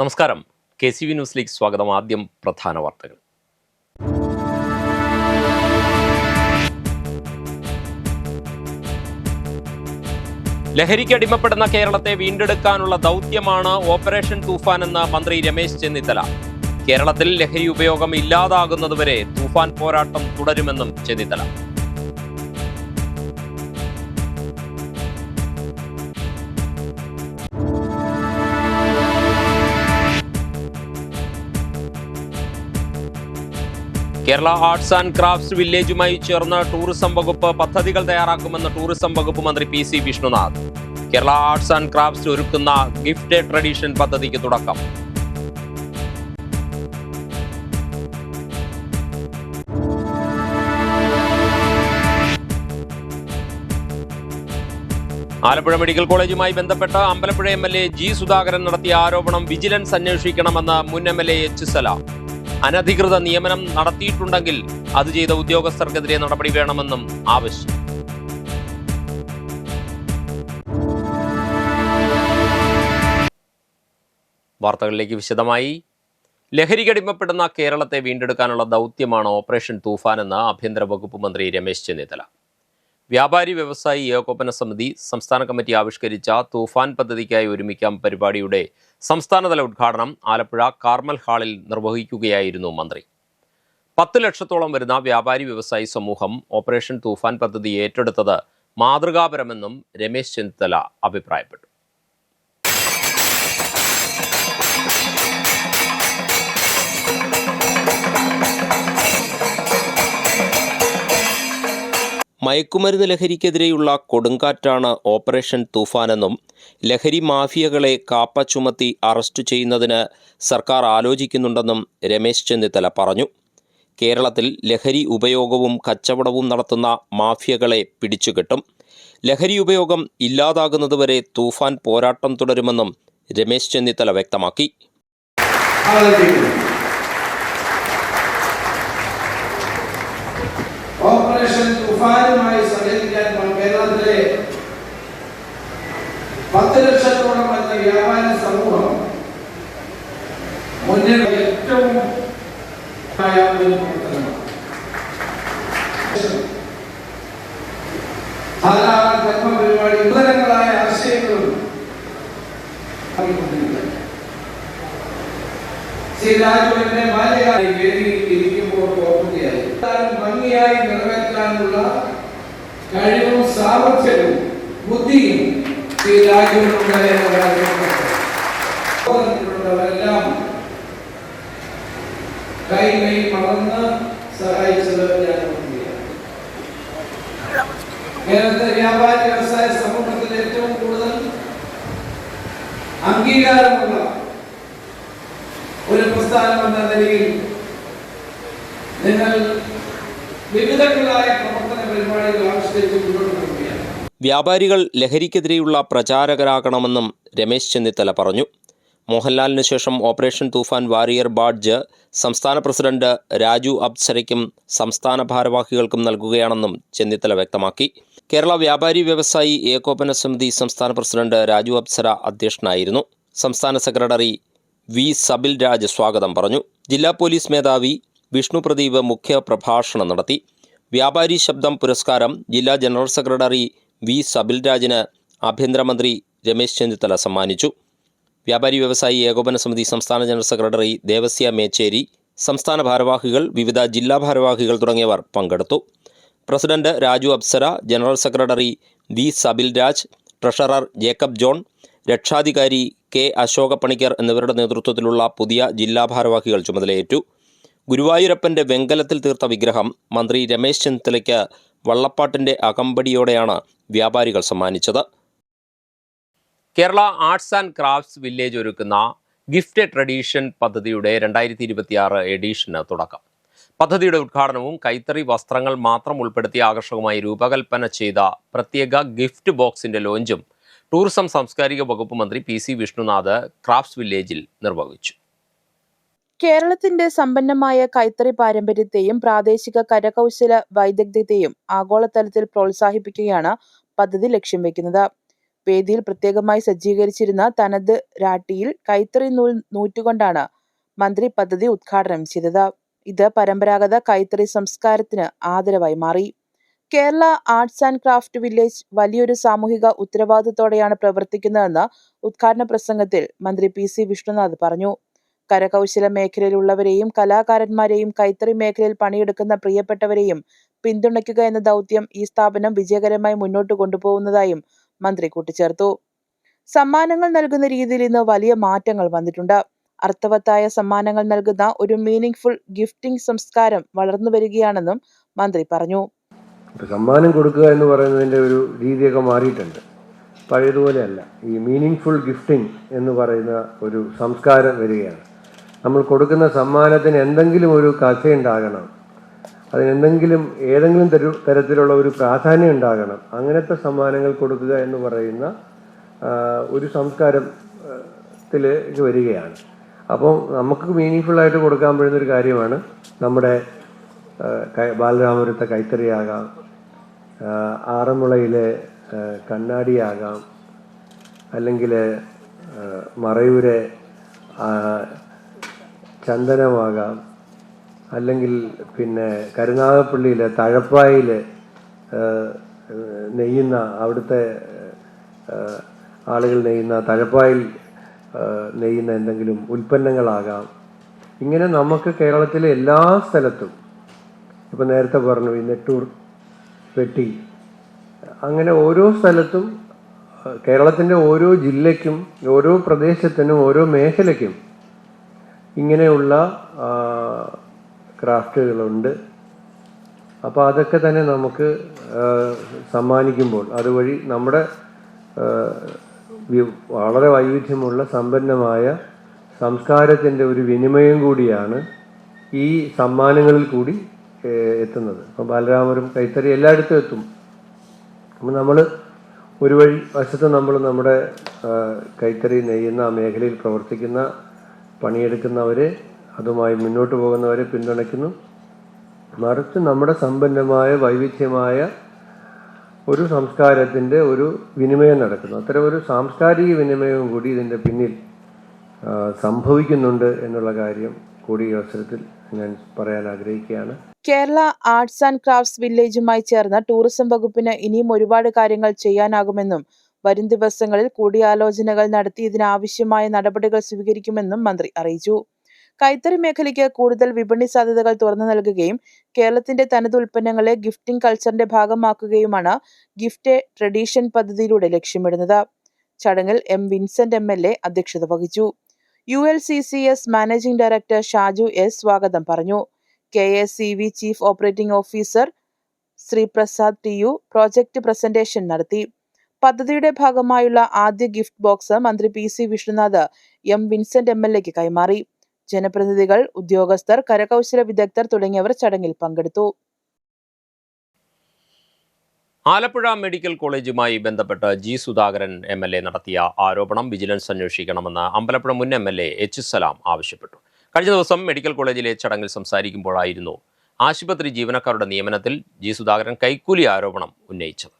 നമസ്കാരം. KCV ന്യൂസിലേക്ക് സ്വാഗതം. ആദ്യം പ്രധാന വാർത്തകൾ. ലഹരിക്ക് അടിമപ്പെടുന്ന കേരളത്തെ വീണ്ടെടുക്കാനുള്ള ദൗത്യമാണ് ഓപ്പറേഷൻ തൂഫാൻ എന്ന് മന്ത്രി രമേശ് ചെന്നിത്തല. കേരളത്തിൽ ലഹരി ഉപയോഗം ഇല്ലാതാകുന്നതുവരെ തൂഫാൻ പോരാട്ടം തുടരുമെന്നും Chennithala. Kerala arts and crafts വില്ലേജുമായി ചേർന്ന് ടൂറിസം വകുപ്പ് പദ്ധതികൾ തയ്യാറാക്കുമെന്ന് ടൂറിസം വകുപ്പ് മന്ത്രി PC Vishnunath. Kerala arts and crafts ഒരുക്കുന്ന ഗിഫ്റ്റ് ട്രഡീഷൻ പദ്ധതിക്ക് തുടക്കം. ആലപ്പുഴ മെഡിക്കൽ കോളേജുമായി ബന്ധപ്പെട്ട് അമ്പലപ്പുഴ MLA G സുധാകരൻ നടത്തിയ ആരോപണം വിജിലൻസ് അന്വേഷിക്കണമെന്ന് മുൻ MLA H സലാം. അനധികൃത നിയമനം നടത്തിയിട്ടുണ്ടെങ്കിൽ അത് ചെയ്ത ഉദ്യോഗസ്ഥർക്കെതിരെ നടപടി വേണമെന്നും ആവശ്യം. വാർത്തകളിലേക്ക് വിശദമായി. ലഹരിക്കടിമപ്പെടുന്ന കേരളത്തെ വീണ്ടെടുക്കാനുള്ള ദൗത്യമാണ് ഓപ്പറേഷൻ തൂഫാൻ എന്ന് ആഭ്യന്തര വകുപ്പ് മന്ത്രി രമേശ് ചെന്നിത്തല. വ്യാപാരി വ്യവസായി ഏകോപന സമിതി സംസ്ഥാന കമ്മിറ്റി ആവിഷ്കരിച്ച തൂഫാൻ പദ്ധതിക്കായി ഒരുമിക്കാം പരിപാടിയുടെ സംസ്ഥാനതല ഉദ്ഘാടനം ആലപ്പുഴ കാർമൽ ഹാളിൽ നിർവഹിക്കുകയായിരുന്നു മന്ത്രി. 10 ലക്ഷത്തോളം വരുന്ന വ്യാപാരി വ്യവസായി സമൂഹം ഓപ്പറേഷൻ തൂഫാൻ പദ്ധതി ഏറ്റെടുത്തത് മാതൃകാപരമെന്നും രമേശ് ചെന്നിത്തല അഭിപ്രായപ്പെട്ടു. മയക്കുമരുന്ന് ലഹരിക്കെതിരെയുള്ള കൊടുങ്കാറ്റാണ് ഓപ്പറേഷൻ തൂഫാനെന്നും ലഹരി മാഫിയകളെ കാപ്പ ചുമത്തി അറസ്റ്റ് ചെയ്യുന്നതിന് സർക്കാർ ആലോചിക്കുന്നുണ്ടെന്നും രമേശ് ചെന്നിത്തല പറഞ്ഞു. കേരളത്തിൽ ലഹരി ഉപയോഗവും കച്ചവടവും നടത്തുന്ന മാഫിയകളെ പിടിച്ചുകെട്ടും. ലഹരി ഉപയോഗം ഇല്ലാതാകുന്നതുവരെ തൂഫാൻ പോരാട്ടം തുടരുമെന്നും രമേശ് ചെന്നിത്തല വ്യക്തമാക്കി. ഓപ്പറേഷൻ തുഫാനുമായി സഹകരിക്കാൻ കേരളത്തിലെ 10 ലക്ഷത്തോളം വരുന്ന വ്യാപാരി സമൂഹം മുന്നിൽ ഏറ്റവും ധാരാളം കർമ്മ പരിപാടി നൂതനങ്ങളായ ആശയങ്ങളും ശ്രീ രാജുവിന്റെ ബാല്യകാലം ഇരിക്കുമ്പോൾ ഓർക്കുകയായി ഭംഗിയായി നിറവേറ്റാനുള്ള കഴിവും സാമർഥ്യവും ബുദ്ധിയും ശ്രീ രാജുവിനുള്ളവരെല്ലാം കൈമൈ മറന്ന് സഹായിച്ചത് ഞാൻ ഓർക്കുകയാണ്. കേരളത്തിലെ വ്യാപാരി വ്യവസായ സമൂഹത്തിൽ ഏറ്റവും കൂടുതൽ അംഗീകാരമുള്ള ഒരു പ്രസ്ഥാനം എന്ന നിലയിൽ നിങ്ങൾ വിവിധങ്ങളായ പ്രവർത്തന പരിപാടികൾ ആവിഷ്കരിച്ച് മുന്നോട്ട് പോവുകയാണ്. വ്യാപാരികൾ ലഹരിക്കെതിരെയുള്ള പ്രചാരകരാകണമെന്നും രമേശ് ചെന്നിത്തല പറഞ്ഞു. മോഹൻലാലിന് ശേഷം ഓപ്പറേഷൻ തൂഫാൻ വാരിയർ ബാഡ്ജ് സംസ്ഥാന പ്രസിഡന്റ് രാജു അപ്സരയ്ക്കും സംസ്ഥാന ഭാരവാഹികൾക്കും നൽകുകയാണെന്നും ചെന്നിത്തല വ്യക്തമാക്കി. കേരള വ്യാപാരി വ്യവസായി ഏകോപന സമിതി സംസ്ഥാന പ്രസിഡന്റ് രാജു അപ്സര അധ്യക്ഷനായിരുന്നു. സംസ്ഥാന സെക്രട്ടറി V സബിൽ രാജ് സ്വാഗതം പറഞ്ഞു. ജില്ലാ പോലീസ് മേധാവി വിഷ്ണു പ്രദീപ് മുഖ്യ പ്രഭാഷണം നടത്തി. വ്യാപാരി ശബ്ദം പുരസ്കാരം ജില്ലാ ജനറൽ സെക്രട്ടറി V സബിൽ രാജിന് ആഭ്യന്തരമന്ത്രി രമേശ് ചെന്നിത്തല സമ്മാനിച്ചു. വ്യാപാരി വ്യവസായി ഏകോപന സമിതി സംസ്ഥാന ജനറൽ സെക്രട്ടറി ദേവസ്യ മേച്ചേരി, സംസ്ഥാന ഭാരവാഹികൾ, വിവിധ ജില്ലാ ഭാരവാഹികൾ തുടങ്ങിയവർ പങ്കെടുത്തു. President Raju Apsara, general secretary V Sabil Raj, treasurer Jacob John, രക്ഷാധികാരി K അശോക പണിക്കർ എന്നിവരുടെ നേതൃത്വത്തിലുള്ള പുതിയ ജില്ലാ ഭാരവാഹികൾ ചുമതലയേറ്റു. ഗുരുവായൂരപ്പൻ്റെ വെങ്കലത്തിൽ തീർത്ത വിഗ്രഹം മന്ത്രി രമേശ് ചെന്നിത്തലയ്ക്ക് വള്ളപ്പാട്ടിൻ്റെ അകമ്പടിയോടെയാണ് വ്യാപാരികൾ സമ്മാനിച്ചത്. Kerala arts and crafts village ഒരുക്കുന്ന ഗിഫ്റ്റ് ട്രഡീഷൻ പദ്ധതിയുടെ 2026 എഡിഷന് തുടക്കം. പദ്ധതിയുടെ ഉദ്ഘാടനവും കൈത്തറി വസ്ത്രങ്ങൾ മാത്രം ഉൾപ്പെടുത്തി ആകർഷകമായി രൂപകൽപ്പന ചെയ്ത പ്രത്യേക ഗിഫ്റ്റ് ബോക്സിന്റെ ലോഞ്ചും ടൂറിസം സാംസ്കാരിക വകുപ്പ് മന്ത്രി PC വിഷ്ണുനാഥ് ക്രാഫ്റ്റ്സ് വില്ലേജിൽ നിർവഹിച്ചു. കേരളത്തിന്റെ സമ്പന്നമായ കൈത്തറി പാരമ്പര്യത്തെയും പ്രാദേശിക കരകൗശല വൈദഗ്ധ്യത്തെയും ആഗോളതലത്തിൽ പ്രോത്സാഹിപ്പിക്കുകയാണ് പദ്ധതി ലക്ഷ്യം വെക്കുന്നത്. വേദിയിൽ പ്രത്യേകമായി സജ്ജീകരിച്ചിരുന്ന തനത് രാട്ടിയിൽ കൈത്തറി നൂൽ നൂറ്റുകൊണ്ടാണ് മന്ത്രി പദ്ധതി ഉദ്ഘാടനം ചെയ്തത്. ഇത് പരമ്പരാഗത കൈത്തറി സംസ്കാരത്തിന് ആദരവായി മാറി. Kerala arts and craft village വലിയൊരു സാമൂഹിക ഉത്തരവാദിത്തത്തോടെയാണ് പ്രവർത്തിക്കുന്നതെന്ന് ഉദ്ഘാടന പ്രസംഗത്തിൽ മന്ത്രി PC വിഷ്ണുനാഥ് പറഞ്ഞു. കരകൗശല മേഖലയിലുള്ളവരെയും കലാകാരന്മാരെയും കൈത്തറി മേഖലയിൽ പണിയെടുക്കുന്ന പ്രിയപ്പെട്ടവരെയും പിന്തുണയ്ക്കുക എന്ന ദൗത്യം ഈ സ്ഥാപനം വിജയകരമായി മുന്നോട്ട് കൊണ്ടുപോകുന്നതായും മന്ത്രി കൂട്ടിച്ചേർത്തു. സമ്മാനങ്ങൾ നൽകുന്ന രീതിയിൽ ഇന്ന് വലിയ മാറ്റങ്ങൾ വന്നിട്ടുണ്ട്. അർത്ഥവത്തായ സമ്മാനങ്ങൾ നൽകുന്ന ഒരു മീനിങ് ഫുൾ ഗിഫ്റ്റിംഗ് സംസ്കാരം വളർന്നു വരികയാണെന്നും മന്ത്രി പറഞ്ഞു. സമ്മാനം കൊടുക്കുക എന്ന് പറയുന്നതിൻ്റെ ഒരു രീതിയൊക്കെ മാറിയിട്ടുണ്ട്. പഴയതുപോലെയല്ല. ഈ മീനിങ് ഫുൾ ഗിഫ്റ്റിംഗ് എന്ന് പറയുന്ന ഒരു സംസ്കാരം വരികയാണ്. നമ്മൾ കൊടുക്കുന്ന സമ്മാനത്തിന് എന്തെങ്കിലും ഒരു കഥയുണ്ടാകണം, അതിനെന്തെങ്കിലും ഏതെങ്കിലും തരത്തിലുള്ള ഒരു പ്രാധാന്യം ഉണ്ടാകണം. അങ്ങനത്തെ സമ്മാനങ്ങൾ കൊടുക്കുക എന്ന് പറയുന്ന ഒരു സംസ്കാരത്തിലേക്ക് വരികയാണ്. അപ്പോൾ നമുക്ക് മീനിങ് ഫുള്ളായിട്ട് കൊടുക്കാൻ പറ്റുന്ന ഒരു കാര്യമാണ് നമ്മുടെ ബാലരാമപുരത്തെ കൈത്തറിയാകാം, ആറന്മുളയിലെ കണ്ണാടിയാകാം, അല്ലെങ്കിൽ മറയൂരെ ചന്ദനമാകാം, അല്ലെങ്കിൽ പിന്നെ കരുനാഗപ്പള്ളിയിലെ തഴപ്പായിൽ നെയ്യുന്ന അവിടുത്തെ ആളുകൾ നെയ്യുന്ന തഴപ്പായിൽ നെയ്യുന്ന എന്തെങ്കിലും ഉൽപ്പന്നങ്ങളാകാം. ഇങ്ങനെ നമുക്ക് കേരളത്തിലെ എല്ലാ സ്ഥലത്തും, ഇപ്പം നേരത്തെ പറഞ്ഞു ഈ നെട്ടൂർ പെട്ടി, അങ്ങനെ ഓരോ സ്ഥലത്തും കേരളത്തിൻ്റെ ഓരോ ജില്ലയ്ക്കും ഓരോ പ്രദേശത്തിനും ഓരോ മേഖലയ്ക്കും ഇങ്ങനെയുള്ള ക്രാഫ്റ്റുകളുണ്ട്. അപ്പോൾ അതൊക്കെ തന്നെ നമുക്ക് സമ്മാനിക്കുമ്പോൾ അതുവഴി നമ്മുടെ വളരെ വൈവിധ്യമുള്ള സമ്പന്നമായ സംസ്കാരത്തിൻ്റെ ഒരു വിനിമയം കൂടിയാണ് ഈ സമ്മാനങ്ങളിൽ കൂടി എത്തുന്നത്. അപ്പം ബാലരാമപുരം കൈത്തറി എല്ലായിടത്തും എത്തും. അപ്പം നമ്മൾ ഒരു വശത്ത് നമ്മൾ നമ്മുടെ കൈത്തറി നെയ്യുന്ന മേഖലയിൽ പ്രവർത്തിക്കുന്ന പണിയെടുക്കുന്നവരെ, അതുമായി മുന്നോട്ട് പോകുന്നവരെ പിന്തുണയ്ക്കുന്നു. മറിച്ച് നമ്മുടെ സമ്പന്നമായ വൈവിധ്യമായ ഒരു സംസ്കാരത്തിൻ്റെ ഒരു വിനിമയം നടക്കുന്നു. അത്തരം ഒരു സാംസ്കാരിക വിനിമയവും കൂടി ഇതിൻ്റെ പിന്നിൽ സംഭവിക്കുന്നുണ്ട് എന്നുള്ള കാര്യം കൂടി ഈ അവസരത്തിൽ ഞാൻ പറയാൻ ആഗ്രഹിക്കുകയാണ്. കേരള ആർട്സ് ആൻഡ് ക്രാഫ്റ്റ്സ് വില്ലേജുമായി ചേർന്ന് ടൂറിസം വകുപ്പിന് ഇനിയും ഒരുപാട് കാര്യങ്ങൾ ചെയ്യാനാകുമെന്നും വരും ദിവസങ്ങളിൽ കൂടിയാലോചനകൾ നടത്തി ഇതിനാവശ്യമായ നടപടികൾ സ്വീകരിക്കുമെന്നും മന്ത്രി അറിയിച്ചു. കൈത്തറി മേഖലയ്ക്ക് കൂടുതൽ വിപണി സാധ്യതകൾ തുറന്നു നൽകുകയും കേരളത്തിന്റെ തനത് ഉൽപ്പന്നങ്ങളെ ഗിഫ്റ്റിംഗ് കൾച്ചറിന്റെ ഭാഗമാക്കുകയുമാണ് ഗിഫ്റ്റ് എ ട്രഡീഷൻ പദ്ധതിയിലൂടെ ലക്ഷ്യമിടുന്നത്. ചടങ്ങിൽ വിൻസെന്റ് MLA അധ്യക്ഷത വഹിച്ചു. ULCCS managing director Shaju S സ്വാഗതം പറഞ്ഞു. KSCV chief operating officer Sreeprasad TU project presentation നടത്തി. പദ്ധതിയുടെ ഭാഗമായുള്ള ആദ്യ ഗിഫ്റ്റ് ബോക്സ് മന്ത്രി PC വിഷ്ണുനാഥ് വിൻസെന്റ് MLAക്ക് കൈമാറി. ജനപ്രതിനിധികൾ, ഉദ്യോഗസ്ഥർ, കരകൗശല വിദഗ്ധർ തുടങ്ങിയവർ ചടങ്ങിൽ പങ്കെടുത്തു. ആലപ്പുഴ മെഡിക്കൽ കോളേജുമായി ബന്ധപ്പെട്ട് G. സുധാകരൻ MLA നടത്തിയ ആരോപണം വിജിലൻസ് അന്വേഷിക്കണമെന്ന് അമ്പലപ്പുഴ മുൻ MLA H. സലാം ആവശ്യപ്പെട്ടു. കഴിഞ്ഞ ദിവസം മെഡിക്കൽ കോളേജിലെ ചടങ്ങിൽ സംസാരിക്കുമ്പോഴായിരുന്നു ആശുപത്രി ജീവനക്കാരുടെ നിയമനത്തിൽ G. സുധാകരൻ കൈക്കൂലി ആരോപണം ഉന്നയിച്ചത്.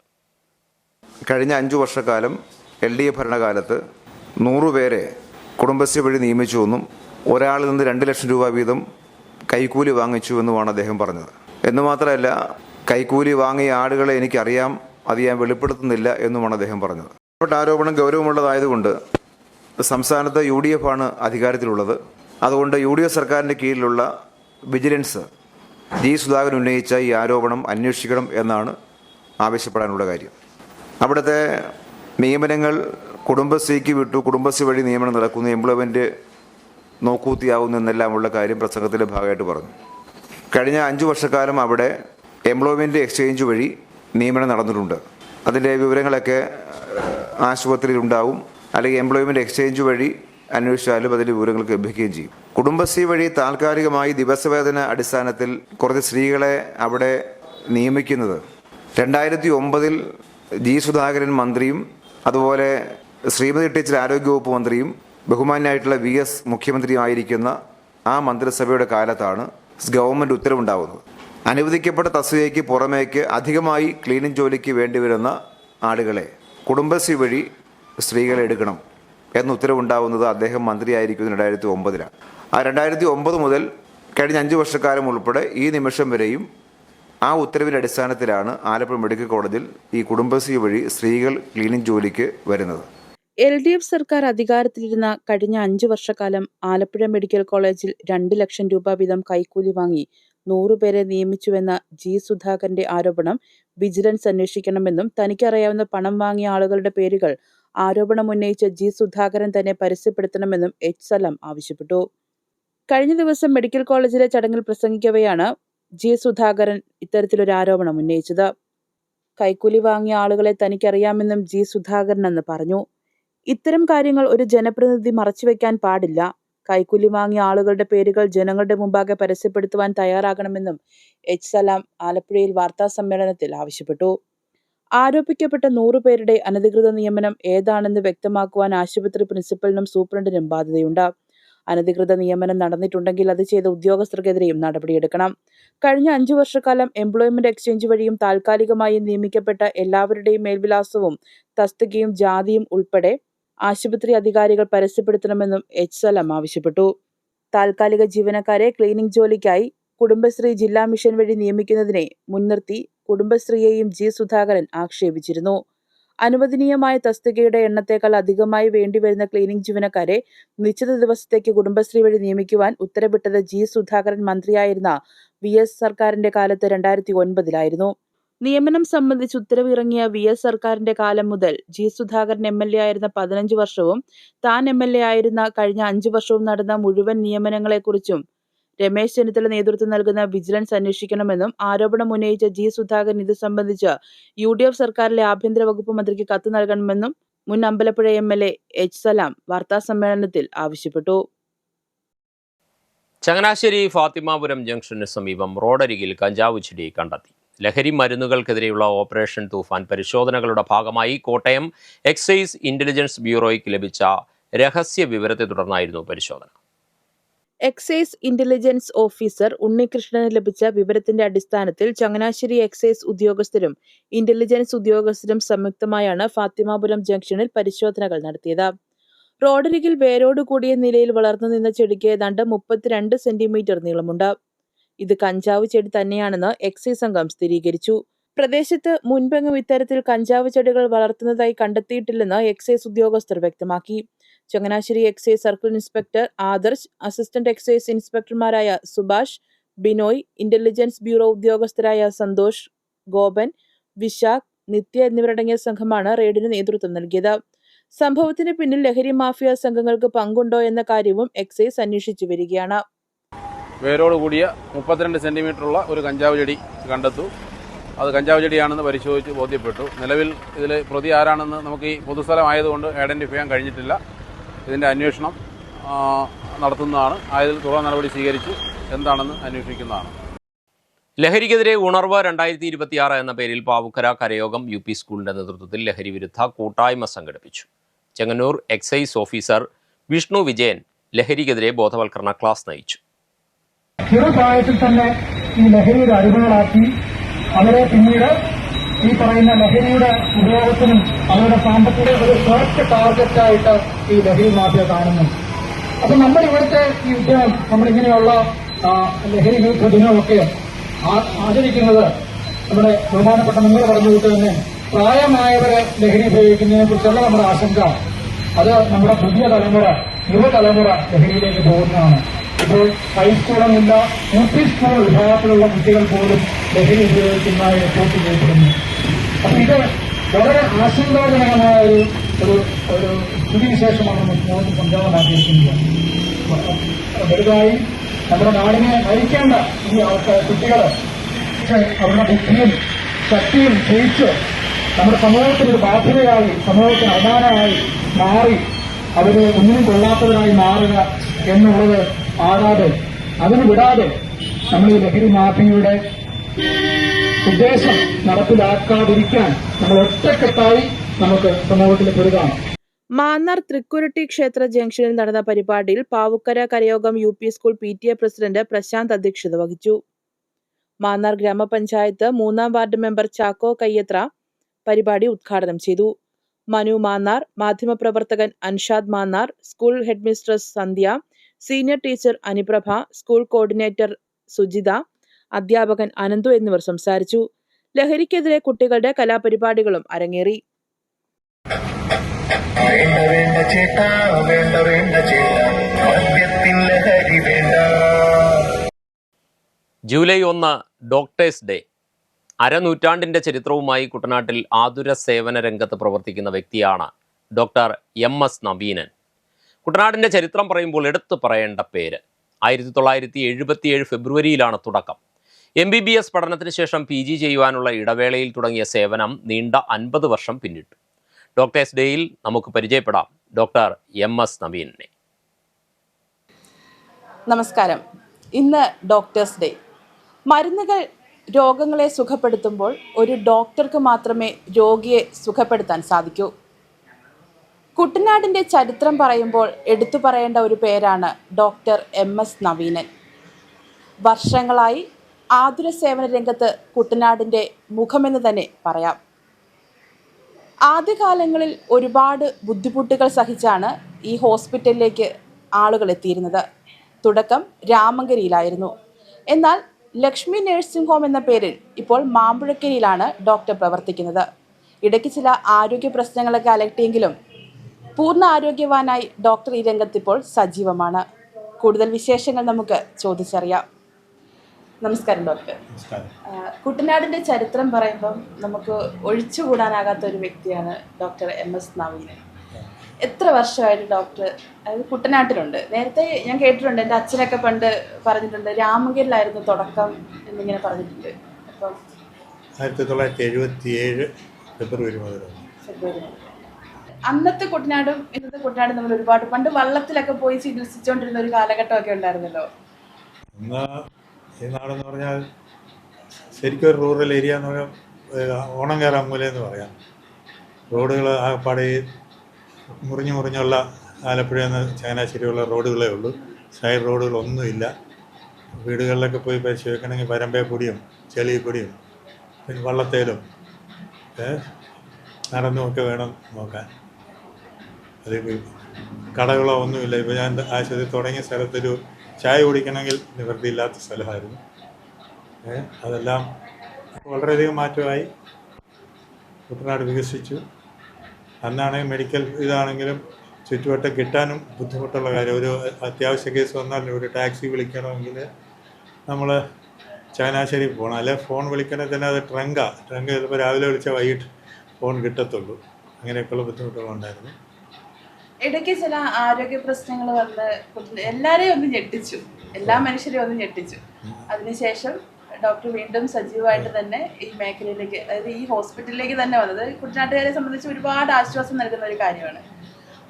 കഴിഞ്ഞ 5 വർഷക്കാലം LDF ഭരണകാലത്ത് 100 പേരെ കുടുംബശ്രീ വഴി നിയമിച്ചുവെന്നും ഒരാളിൽ നിന്ന് 2 ലക്ഷം രൂപ വീതം കൈക്കൂലി വാങ്ങിച്ചുവെന്നുമാണ് അദ്ദേഹം പറഞ്ഞത്. എന്ന് മാത്രമല്ല, കൈക്കൂലി വാങ്ങിയ ആളുകളെ എനിക്കറിയാം, അത് ഞാൻ വെളിപ്പെടുത്തുന്നില്ല എന്നുമാണ് അദ്ദേഹം പറഞ്ഞത്. ആരോപണം ഗൗരവമുള്ളതായതുകൊണ്ട് സംസ്ഥാനത്ത് UDF ആണ് അധികാരത്തിലുള്ളത്. അതുകൊണ്ട് UDF സർക്കാരിൻ്റെ കീഴിലുള്ള വിജിലൻസ് G. സുധാകരൻ ഉന്നയിച്ച ഈ ആരോപണം അന്വേഷിക്കണം എന്നാണ് ആവശ്യപ്പെടാനുള്ള കാര്യം. അവിടുത്തെ നിയമനങ്ങൾ കുടുംബശ്രീക്ക് വിട്ടു, കുടുംബശ്രീ വഴി നിയമനം നടക്കുന്നു, എംപ്ലോയ്മെൻറ്റ് നോക്കൂത്തിയാവുന്നു എന്നെല്ലാമുള്ള കാര്യം പ്രസംഗത്തിൻ്റെ ഭാഗമായിട്ട് പറഞ്ഞു. കഴിഞ്ഞ 5 വർഷക്കാലം അവിടെ എംപ്ലോയ്മെൻറ്റ് എക്സ്ചേഞ്ച് വഴി നിയമനം നടന്നിട്ടുണ്ട്. അതിൻ്റെ വിവരങ്ങളൊക്കെ ആശുപത്രിയിലുണ്ടാവും, അല്ലെങ്കിൽ എംപ്ലോയ്മെൻറ്റ് എക്സ്ചേഞ്ച് വഴി അന്വേഷിച്ചാലും അതിൻ്റെ വിവരങ്ങൾ ലഭിക്കുകയും ചെയ്യും. കുടുംബശ്രീ വഴി താൽക്കാലികമായി ദിവസവേതന അടിസ്ഥാനത്തിൽ കുറച്ച് സ്ത്രീകളെ അവിടെ നിയമിക്കുന്നത് 2009 G. സുധാകരൻ മന്ത്രിയും അതുപോലെ ശ്രീമതി ടീച്ചർ ആരോഗ്യവകുപ്പ് മന്ത്രിയും ബഹുമാന്യനായിട്ടുള്ള VS മുഖ്യമന്ത്രിയുമായിരിക്കുന്ന ആ മന്ത്രിസഭയുടെ കാലത്താണ് ഗവൺമെൻറ് ഉത്തരവുണ്ടാകുന്നത്. അനുവദിക്കപ്പെട്ട തസ്തികയ്ക്ക് പുറമേക്ക് അധികമായി ക്ലീനിങ് ജോലിക്ക് വേണ്ടിവരുന്ന ആളുകളെ കുടുംബശ്രീ വഴി സ്ത്രീകളെ എടുക്കണം എന്ന ഉത്തരവുണ്ടാവുന്നത് അദ്ദേഹം മന്ത്രിയായിരിക്കുന്നത് 2009-ലാണ്. ആ 2009 മുതൽ കഴിഞ്ഞ 5 വർഷക്കാലം ഉൾപ്പെടെ ഈ നിമിഷം വരെയും ആ ഉത്തരവിൻ്റെ അടിസ്ഥാനത്തിലാണ് ആലപ്പുഴ മെഡിക്കൽ കോളേജിൽ ഈ കുടുംബശ്രീ വഴി സ്ത്രീകൾ ക്ലീനിംഗ് ജോലിക്ക് വരുന്നത്. LDF സർക്കാർ അധികാരത്തിലിരുന്ന കഴിഞ്ഞ 5 വർഷക്കാലം ആലപ്പുഴ മെഡിക്കൽ കോളേജിൽ 2 ലക്ഷം രൂപ വീതം കൈക്കൂലി വാങ്ങി 100 പേരെ നിയമിച്ചുവെന്ന G. സുധാകരന്റെ ആരോപണം വിജിലൻസ് അന്വേഷിക്കണമെന്നും തനിക്കറിയാവുന്ന പണം വാങ്ങിയ ആളുകളുടെ പേരുകൾ ആരോപണമുന്നയിച്ച G. സുധാകരൻ തന്നെ പരസ്യപ്പെടുത്തണമെന്നും H. സലാം ആവശ്യപ്പെട്ടു. കഴിഞ്ഞ ദിവസം മെഡിക്കൽ കോളേജിലെ ചടങ്ങിൽ പ്രസംഗിക്കവെയാണ് G. സുധാകരൻ ഇത്തരത്തിലൊരു ആരോപണം ഉന്നയിച്ചത്. കൈക്കൂലി വാങ്ങിയ ആളുകളെ തനിക്കറിയാമെന്നും G. സുധാകരൻ അന്ന് പറഞ്ഞു. ഇത്തരം കാര്യങ്ങൾ ഒരു ജനപ്രതിനിധി മറച്ചുവെക്കാൻ പാടില്ല. കൈക്കൂലി വാങ്ങിയ ആളുകളുടെ പേരുകൾ ജനങ്ങളുടെ മുമ്പാകെ പരസ്യപ്പെടുത്തുവാൻ തയ്യാറാകണമെന്നും H. സലാം ആലപ്പുഴയിൽ വാർത്താസമ്മേളനത്തിൽ ആവശ്യപ്പെട്ടു. ആരോപിക്കപ്പെട്ട 100 പേരുടെ അനധികൃത നിയമനം ഏതാണെന്ന് വ്യക്തമാക്കുവാൻ ആശുപത്രി പ്രിൻസിപ്പലിനും സൂപ്രണ്ടിനും ബാധ്യതയുണ്ട്. അനധികൃത നിയമനം നടന്നിട്ടുണ്ടെങ്കിൽ അത് ചെയ്ത ഉദ്യോഗസ്ഥർക്കെതിരെയും നടപടിയെടുക്കണം. കഴിഞ്ഞ 5 വർഷക്കാലം എംപ്ലോയ്മെന്റ് എക്സ്ചേഞ്ച് വഴിയും താൽക്കാലികമായി നിയമിക്കപ്പെട്ട എല്ലാവരുടെയും മേൽവിലാസവും തസ്തികയും ജാതിയും ഉൾപ്പെടെ ആശുപത്രി അധികാരികൾ പരസ്യപ്പെടുത്തണമെന്നും H. സലാം ആവശ്യപ്പെട്ടു. താൽക്കാലിക ജീവനക്കാരെ ക്ലീനിംഗ് ജോലിക്കായി കുടുംബശ്രീ ജില്ലാ മിഷൻ വഴി നിയമിക്കുന്നതിനെ മുൻനിർത്തി കുടുംബശ്രീയെയും G. സുധാകരൻ ആക്ഷേപിച്ചിരുന്നു. അനുവദനീയമായ തസ്തികയുടെ എണ്ണത്തേക്കാൾ അധികമായി വേണ്ടിവരുന്ന ക്ലീനിംഗ് ജീവനക്കാരെ നിശ്ചിത ദിവസത്തേക്ക് കുടുംബശ്രീ വഴി നിയമിക്കുവാൻ ഉത്തരവിട്ടത് G. സുധാകരൻ മന്ത്രിയായിരുന്ന VS സർക്കാരിന്റെ കാലത്ത് 2009-ലായിരുന്നു. നിയമനം സംബന്ധിച്ച് ഉത്തരവ് ഇറങ്ങിയ VS സർക്കാരിന്റെ കാലം മുതൽ G. സുധാകരൻ MLA ആയിരുന്ന 15 വർഷവും താൻ MLA ആയിരുന്ന കഴിഞ്ഞ 5 വർഷവും നടന്ന മുഴുവൻ നിയമനങ്ങളെക്കുറിച്ചും രമേശ് ചെന്നിത്തല നേതൃത്വം നൽകുന്ന വിജിലൻസ് അന്വേഷിക്കണമെന്നും ആരോപണം ഉന്നയിച്ച G. സുധാകരൻ ഇത് സംബന്ധിച്ച് UDF സർക്കാരിലെ ആഭ്യന്തര വകുപ്പ് മന്ത്രിക്ക് കത്ത് നൽകണമെന്നും മുൻ അമ്പലപ്പുഴ MLA H. സലാം വാർത്താസമ്മേളനത്തിൽ ആവശ്യപ്പെട്ടു. ചങ്ങനാശ്ശേരി ഫാത്തിമാപുരം ജംഗ്ഷന് സമീപം റോഡരികിൽ കഞ്ചാവ് ചെടി കണ്ടെത്തി. ലഹരി മരുന്നുകൾക്കെതിരെയുള്ള ഓപ്പറേഷൻ തൂഫാൻ പരിശോധനകളുടെ ഭാഗമായി കോട്ടയം എക്സൈസ് ഇന്റലിജൻസ് ബ്യൂറോയ്ക്ക് ലഭിച്ച രഹസ്യ വിവരത്തെ തുടർന്നായിരുന്നു പരിശോധന. എക്സൈസ് ഇന്റലിജൻസ് ഓഫീസർ ഉണ്ണികൃഷ്ണന് ലഭിച്ച വിവരത്തിന്റെ അടിസ്ഥാനത്തിൽ ചങ്ങനാശ്ശേരി എക്സൈസ് ഉദ്യോഗസ്ഥരും ഇന്റലിജൻസ് ഉദ്യോഗസ്ഥരും സംയുക്തമായാണ് ഫാത്തിമാപുരം ജംഗ്ഷനിൽ പരിശോധനകൾ നടത്തിയത്. റോഡരികിൽ വേരോട് കൂടിയ നിലയിൽ വളർന്നു നിന്ന ചെടിക്ക് ഏതാണ്ട് 32 സെന്റിമീറ്റർ നീളമുണ്ട്. ഇത് കഞ്ചാവ് ചെടി തന്നെയാണെന്ന് എക്സൈസ് സംഘം സ്ഥിരീകരിച്ചു. പ്രദേശത്ത് മുൻപെങ്ങും ഇത്തരത്തിൽ കഞ്ചാവ് ചെടികൾ വളർത്തുന്നതായി കണ്ടെത്തിയിട്ടില്ലെന്ന് എക്സൈസ് ഉദ്യോഗസ്ഥർ വ്യക്തമാക്കി. Changanassery excise circle inspector Adarsh, assistant excise ഇൻസ്പെക്ടർമാരായ സുഭാഷ്, ബിനോയ്, ഇന്റലിജൻസ് ബ്യൂറോ ഉദ്യോഗസ്ഥരായ സന്തോഷ്, ഗോപൻ, വിശാഖ്, നിത്യ എന്നിവരടങ്ങിയ സംഘമാണ് റെയ്ഡിന് നേതൃത്വം നൽകിയത്. സംഭവത്തിന് പിന്നിൽ ലഹരി മാഫിയ സംഘങ്ങൾക്ക് പങ്കുണ്ടോ എന്ന കാര്യവും എക്സൈസ് അന്വേഷിച്ചു വരികയാണ്. വേരോട് കൂടിയ 32 സെന്റിമീറ്ററുള്ള ഒരു കഞ്ചാവ് ചെടി കണ്ടെത്തു. അത് കഞ്ചാവ് ചെടിയാണെന്ന് പരിശോധിച്ച് ബോധ്യപ്പെട്ടു. നിലവിൽ ഇതിൽ പ്രതി ആരാണെന്ന് നമുക്ക് ഈ പൊതുസ്ഥലമായതുകൊണ്ട് ഐഡന്റിഫൈ ചെയ്യാൻ കഴിഞ്ഞിട്ടില്ല. ഇതിൻ്റെ അന്വേഷണം നടത്തുന്നതാണ്. അതിൽ തുടർ നടപടി സ്വീകരിച്ച് എന്താണെന്ന് അന്വേഷിക്കുന്നതാണ്. ലഹരിക്കെതിരെ ഉണർവ് 2026 എന്ന പേരിൽ പാവുക്കര കരയോഗം UP സ്കൂളിന്റെ നേതൃത്വത്തിൽ ലഹരി വിരുദ്ധ കൂട്ടായ്മ സംഘടിപ്പിച്ചു. ചെങ്ങന്നൂർ എക്സൈസ് ഓഫീസർ വിഷ്ണു വിജയൻ ലഹരിക്കെതിരെ ബോധവൽക്കരണ ക്ലാസ് നയിച്ചു. ചെറുപ്രായത്തിൽ തന്നെ ഈ ലഹരിയുടെ അടിമകളാക്കി അവരെ പിന്നീട് ഈ പറയുന്ന ലഹരിയുടെ ഉപയോഗത്തിനും അവരുടെ സാമ്പത്തിക ഒരു ഫസ്റ്റ് ടാർഗറ്റായിട്ട് ഈ ലഹരി മാഫിയ കാണുന്നു. അപ്പൊ നമ്മൾ ഇവിടുത്തെ ഈ ദിനം നമ്മളിങ്ങനെയുള്ള ലഹരി വിരുദ്ധ ദിനമൊക്കെ ആചരിക്കുന്നത് നമ്മുടെ ബഹുമാനപ്പെട്ട നിങ്ങൾ പറഞ്ഞുകൊണ്ട് തന്നെ പ്രായമായവരെ ലഹരി ഉപയോഗിക്കുന്നതിനെ കുറിച്ചുള്ള നമ്മുടെ ആശങ്ക അത് നമ്മുടെ പുതിയ തലമുറ യുവതലമുറ ലഹരിയിലേക്ക് പോകുന്നതാണ്. ഇപ്പോൾ ഹൈസ്കൂളെന്നില്ല UP സ്കൂൾ വിഭാഗത്തിലുള്ള കുട്ടികൾ പോലും ലഹരി ഉപയോഗിക്കുന്നതായി റിപ്പോർട്ട് ചെയ്യപ്പെടുന്നു. അപ്പൊ ഇത് വളരെ ആശങ്കാജനകമായ ഒരു സ്ഥിതിവിശേഷമാണ് മുഖ്യമന്ത്രി സംജാതമാക്കിയിരിക്കുന്നത്. വലുതായി നമ്മുടെ നാടിനെ നയിക്കേണ്ട ഈ ആൾക്കാർ കുട്ടികൾ അവരുടെ ബുദ്ധിയും ശക്തിയും ജയിച്ച് നമ്മുടെ സമൂഹത്തിന് ഒരു ബാധ്യതയായി സമൂഹത്തിന് അഭിമാനമായി മാറി അവര് ഒന്നിനും കൊള്ളാത്തവരായി മാറുക എന്നുള്ളത് ആകാതെ അതിന് വിടാതെ നമ്മൾ ഈ ലഹരി മാഫിയയുടെ ഉദ്ദേശം നടപ്പിലാക്കാതിരിക്കാൻ നമ്മൾ ഒറ്റക്കെട്ടായി നമുക്ക് സമൂഹത്തിൽ പൊരുതാം. മാന്നാർ തൃക്കുരട്ടി ക്ഷേത്ര ജംഗ്ഷനിൽ നടന്ന പരിപാടിയിൽ പാവുക്കര കരയോഗം UP school PTA president Prashanth അധ്യക്ഷത വഹിച്ചു. മാന്നാർ ഗ്രാമപഞ്ചായത്ത് 3-ാം വാർഡ് മെമ്പർ ചാക്കോ കയ്യത്ര പരിപാടി ഉദ്ഘാടനം ചെയ്തു. മനു മാന്നാർ, മാധ്യമപ്രവർത്തകൻ Anshad Mannar, school headmistress Sandhya, senior teacher Anuprabha, school coordinator Sujitha, അധ്യാപകൻ അനന്തു എന്നിവർ സംസാരിച്ചു. ലഹരിക്കെതിരെ കുട്ടികളുടെ കലാപരിപാടികളും അരങ്ങേറി. July 1 doctors day. അരനൂറ്റാണ്ടിൻ്റെ ചരിത്രവുമായി കുട്ടനാട്ടിൽ ആതുര സേവന രംഗത്ത് പ്രവർത്തിക്കുന്ന വ്യക്തിയാണ് ഡോക്ടർ MS നവീനൻ. കുട്ടനാടിൻ്റെ ചരിത്രം പറയുമ്പോൾ എടുത്തു പറയേണ്ട പേര്. 1977 ഫെബ്രുവരിയിലാണ് തുടക്കം. MBBS പഠനത്തിന് ശേഷം PG ചെയ്യുവാനുള്ള ഇടവേളയിൽ തുടങ്ങിയ സേവനം നീണ്ട 50 വർഷം പിന്നിട്ടു. ഡോക്ടേഴ്സ് ഡേയിൽ നമുക്ക് പരിചയപ്പെടാം ഡോക്ടർ MS നവീനനെ. നമസ്കാരം. ഇന്ന് ഡോക്ടേഴ്സ് ഡേ. മരുന്നുകൾ രോഗങ്ങളെ സുഖപ്പെടുത്തുമ്പോൾ ഒരു ഡോക്ടർക്ക് മാത്രമേ രോഗിയെ സുഖപ്പെടുത്താൻ സാധിക്കൂ. കുട്ടനാടിൻ്റെ ചരിത്രം പറയുമ്പോൾ എടുത്തു പറയേണ്ട ഒരു പേരാണ് ഡോക്ടർ MS നവീനൻ. വർഷങ്ങളായി ആതുര സേവന രംഗത്ത് കുട്ടനാടിൻ്റെ മുഖമെന്ന് തന്നെ പറയാം. ആദ്യകാലങ്ങളിൽ ഒരുപാട് ബുദ്ധിമുട്ടുകൾ സഹിച്ചാണ് ഈ ഹോസ്പിറ്റലിലേക്ക് ആളുകൾ എത്തിയിരുന്നത്. തുടക്കം രാമങ്കരിയിലായിരുന്നു. എന്നാൽ ലക്ഷ്മി നഴ്സിംഗ് ഹോം എന്ന പേരിൽ ഇപ്പോൾ മാമ്പുഴക്കരിയിലാണ് ഡോക്ടർ പ്രവർത്തിക്കുന്നത്. ഇടയ്ക്ക് ചില ആരോഗ്യ പ്രശ്നങ്ങളൊക്കെ അലട്ടിയെങ്കിലും പൂർണ്ണ ആരോഗ്യവാനായി ഡോക്ടർ ഈ രംഗത്തിപ്പോൾ സജീവമാണ്. കൂടുതൽ വിശേഷങ്ങൾ നമുക്ക് ചോദിച്ചറിയാം. നമസ്കാരം ഡോക്ടർ. കുട്ടനാടിൻ്റെ ചരിത്രം പറയുമ്പം നമുക്ക് ഒഴിച്ചുകൂടാനാകാത്ത ഒരു വ്യക്തിയാണ് ഡോക്ടർ MS നവീനൻ. എത്ര വർഷമായിട്ട് ഡോക്ടർ അതായത് കുട്ടനാട്ടിലുണ്ട്? നേരത്തെ ഞാൻ കേട്ടിട്ടുണ്ട്, എൻ്റെ അച്ഛനൊക്കെ പണ്ട് പറഞ്ഞിട്ടുണ്ട് രാമങ്കരിലായിരുന്നു തുടക്കം എന്നിങ്ങനെ പറഞ്ഞിട്ടുണ്ട്. അപ്പം 1977 ഫെബ്രുവരി മുതൽ അന്നത്തെ കുട്ടനാടും ഇന്നത്തെ കുട്ടനാടും നമ്മൾ ഒരുപാട് പണ്ട് വള്ളത്തിലൊക്കെ പോയി ചികിത്സിച്ചുകൊണ്ടിരുന്ന ഒരു കാലഘട്ടമൊക്കെ ഉണ്ടായിരുന്നല്ലോ. ഇന്ന് ഈ നാടെന്ന് പറഞ്ഞാൽ ശരിക്കും ഒരു റൂറൽ ഏരിയ എന്ന് പറഞ്ഞാൽ ഓണം കയറാൻ മൂലയെന്ന് പറയാം. റോഡുകൾ ആകപ്പാടെ മുറിഞ്ഞുള്ള ആലപ്പുഴയിൽ നിന്ന് ചങ്ങനാശ്ശേരിയുള്ള റോഡുകളേ ഉള്ളൂ. സൈഡ് റോഡുകളൊന്നുമില്ല. വീടുകളിലൊക്കെ പോയി പരിശോധിക്കണമെങ്കിൽ വരമ്പേ കൂടിയും ചെളി കൂടിയും പിന്നെ വള്ളത്തേലും നടന്നുമൊക്കെ വേണം നോക്കാൻ. അതിപ്പോൾ കടകളോ ഒന്നുമില്ല. ഇപ്പോൾ ഞാൻ ആശുപത്രി തുടങ്ങിയ സ്ഥലത്തൊരു ചായ കുടിക്കണമെങ്കിൽ നിവൃത്തിയില്ലാത്ത സ്ഥലമായിരുന്നു. അതെല്ലാം വളരെയധികം മാറ്റമായി. കുട്ടനാട് വികസിച്ചു. അന്നാണെങ്കിൽ മെഡിക്കൽ ഇതാണെങ്കിലും ചുറ്റുവട്ടം കിട്ടാനും ബുദ്ധിമുട്ടുള്ള കാര്യം. ഒരു അത്യാവശ്യ കേസ് വന്നാൽ ഒരു ടാക്സി വിളിക്കണമെങ്കിൽ നമ്മൾ ചങ്ങനാശ്ശേരി പോകണം. അല്ലെങ്കിൽ ഫോൺ വിളിക്കണമെങ്കിൽ തന്നെ അത് ട്രങ്ക് ചിലപ്പോൾ രാവിലെ വിളിച്ചാൽ വൈകിട്ട് ഫോൺ കിട്ടത്തുള്ളൂ. അങ്ങനെയൊക്കെയുള്ള ബുദ്ധിമുട്ടുകളുണ്ടായിരുന്നു. ഇടയ്ക്ക് ചില ആരോഗ്യ പ്രശ്നങ്ങൾ വന്ന് എല്ലാവരെയും ഒന്ന് ഞെട്ടിച്ചു, എല്ലാ മനുഷ്യരെയും ഒന്ന് ഞെട്ടിച്ചു. അതിനുശേഷം ഡോക്ടർ വീണ്ടും സജീവമായിട്ട് തന്നെ ഈ മേഖലയിലേക്ക്, അതായത് ഈ ഹോസ്പിറ്റലിലേക്ക് തന്നെ വന്നത് കുട്ടനാട്ടുകാരെ സംബന്ധിച്ച് ഒരുപാട് ആശ്വാസം നൽകുന്ന ഒരു കാര്യമാണ്.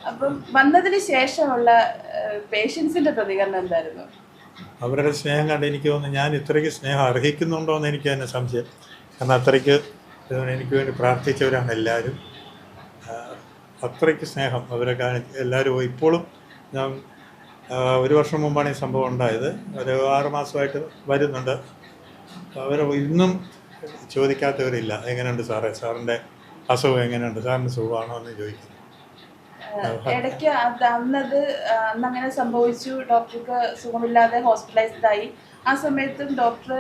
അപ്പം വന്നതിന് ശേഷമുള്ള പേഷ്യൻസിൻ്റെ പ്രതികരണം എന്തായിരുന്നു? അവരുടെ സ്നേഹം കണ്ട് എനിക്ക് തോന്നുന്നു ഞാൻ ഇത്രയ്ക്ക് സ്നേഹം അർഹിക്കുന്നുണ്ടോ എന്ന് എനിക്ക് തന്നെ സംശയം. കാരണം അത്രയ്ക്ക് എനിക്ക് വേണ്ടി പ്രാർത്ഥിച്ചവരാണ് എല്ലാവരും. അത്രയ്ക്ക് സ്നേഹം അവരെ എല്ലാവരും. ഇപ്പോഴും ഞാൻ 1 വർഷം മുമ്പാണ് ഈ സംഭവം ഉണ്ടായത്. ഒരു 6 മാസമായിട്ട് വരുന്നുണ്ട്. അവർ ഇന്നും ചോദിക്കാത്തവരില്ല, എങ്ങനെയുണ്ട് സാറേ, സാറിൻ്റെ അസുഖം എങ്ങനെയുണ്ട്, സാറിന് സുഖമാണോ എന്ന് ചോദിക്കുന്നു. ഇടയ്ക്ക് അന്നങ്ങനെ സംഭവിച്ചു. ഡോക്ടർക്ക് സുഖമില്ലാതെ ഹോസ്പിറ്റലൈസ്ഡ് ആയി. ആ സമയത്തും ഡോക്ടർ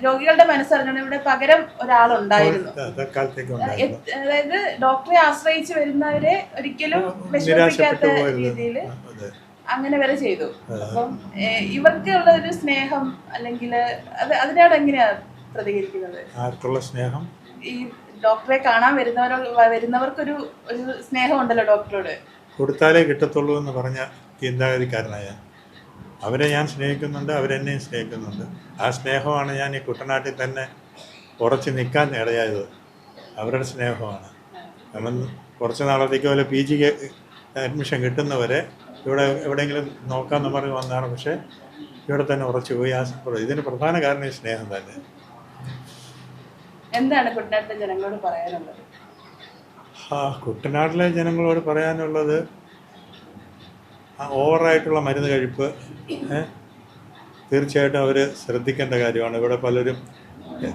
രോഗികളുടെ മനസ്സറിഞ്ഞാണ് ഇവിടെ പകരം ഒരാളുണ്ടായിരുന്നു. അതായത് ഡോക്ടറെ ആശ്രയിച്ച് വരുന്നവരെ ഒരിക്കലും വിഷമിപ്പിക്കാത്ത രീതിയിൽ അങ്ങനെ വരെ ചെയ്തു. അപ്പം ഇവർക്കുള്ള ഒരു സ്നേഹം അല്ലെങ്കിൽ അതിനോട് എങ്ങനെയാ പ്രതികരിക്കുന്നത്? ആർക്കുള്ള സ്നേഹം? ഈ ഡോക്ടറെ കാണാൻ വരുന്നവർക്കൊരു സ്നേഹം ഉണ്ടല്ലോ ഡോക്ടറോട്. കൊടുത്താലേ കിട്ടത്തുള്ളൂ എന്ന് പറഞ്ഞ ചിന്താഗതിക്കാരനായ അവരെ ഞാൻ സ്നേഹിക്കുന്നുണ്ട്, അവരെന്നെയും സ്നേഹിക്കുന്നുണ്ട്. ആ സ്നേഹമാണ് ഞാൻ ഈ കുട്ടനാട്ടിൽ തന്നെ ഉറച്ച് നിൽക്കാൻ ഇടയായത്. അവരുടെ സ്നേഹമാണ്. നമ്മൾ കുറച്ച് നാളത്തേക്ക് പോലെ PG അഡ്മിഷൻ കിട്ടുന്നവരെ ഇവിടെ എവിടെയെങ്കിലും നോക്കാമെന്ന് പറഞ്ഞ് വന്നതാണ്. പക്ഷേ ഇവിടെ തന്നെ ഉറച്ചു പോയി. ഇതിന് പ്രധാന കാരണം ഈ സ്നേഹം തന്നെ. എന്താണ് കുട്ടനാട്ടിലെ ജനങ്ങളോട് പറയാനുള്ളത്? കുട്ടനാട്ടിലെ ജനങ്ങളോട് പറയാനുള്ളത് ഓവറായിട്ടുള്ള മരുന്ന് കഴിപ്പ് തീർച്ചയായിട്ടും അവർ ശ്രദ്ധിക്കേണ്ട കാര്യമാണ്. ഇവിടെ പലരും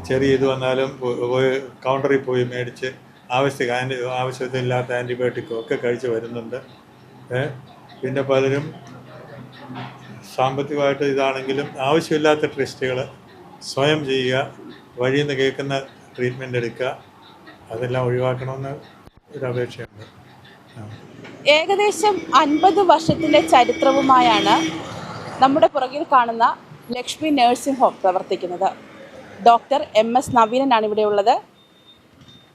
ചെറിയ ഇത് വന്നാലും പോയി കൗണ്ടറിൽ പോയി മേടിച്ച് ആവശ്യത്തില്ലാത്ത ആൻറ്റിബയോട്ടിക്കും ഒക്കെ കഴിച്ച് വരുന്നുണ്ട്. പിന്നെ പലരും സാമ്പത്തികമായിട്ട് ഇതാണെങ്കിലും ആവശ്യമില്ലാത്ത ടെസ്റ്റുകൾ സ്വയം ചെയ്യുക, വഴിയിൽ നിന്ന് കേൾക്കുന്ന ട്രീറ്റ്മെൻറ്റ് എടുക്കുക, അതെല്ലാം ഒഴിവാക്കണമെന്ന് ഒരു അപേക്ഷയുണ്ട്. ഏകദേശം 50 വർഷത്തിൻ്റെ ചരിത്രവുമായാണ് നമ്മുടെ പുറകിൽ കാണുന്ന ലക്ഷ്മി നഴ്സിംഗ് ഹോം പ്രവർത്തിക്കുന്നത്. ഡോക്ടർ MS നവീനനാണ് ഇവിടെ ഉള്ളത്.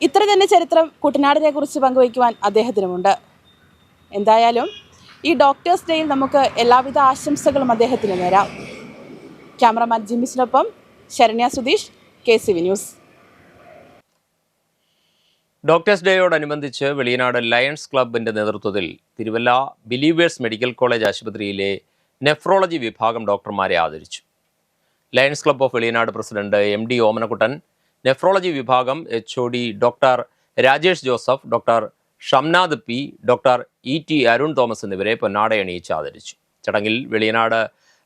ഇത്ര തന്നെ ചരിത്രം കുട്ടനാടിനെ കുറിച്ച് പങ്കുവയ്ക്കുവാൻ അദ്ദേഹത്തിനുമുണ്ട്. എന്തായാലും ഈ ഡോക്ടേഴ്സ് ഡേയിൽ നമുക്ക് എല്ലാവിധ ആശംസകളും അദ്ദേഹത്തിന് നേരാം. ക്യാമറമാൻ ജിമ്മിസിനൊപ്പം Saranya Sudheesh, KCV news. Doctors ഡേയോടനുബന്ധിച്ച് വെളിയനാട് ലയൺസ് ക്ലബിൻ്റെ നേതൃത്വത്തിൽ തിരുവല്ല ബിലീവേഴ്സ് മെഡിക്കൽ കോളേജ് ആശുപത്രിയിലെ നെഫ്രോളജി വിഭാഗം ഡോക്ടർമാരെ ആദരിച്ചു. Lions club of Veliyanad president MD Omanakuttan, nephrology വിഭാഗം HOD doctor Rajesh Joseph, doctor Shamnad P, doctor ET Arun Thomas എന്നിവരെ പൊന്നാടയണിയിച്ച് ആദരിച്ചു. ചടങ്ങിൽ വെളിയനാട്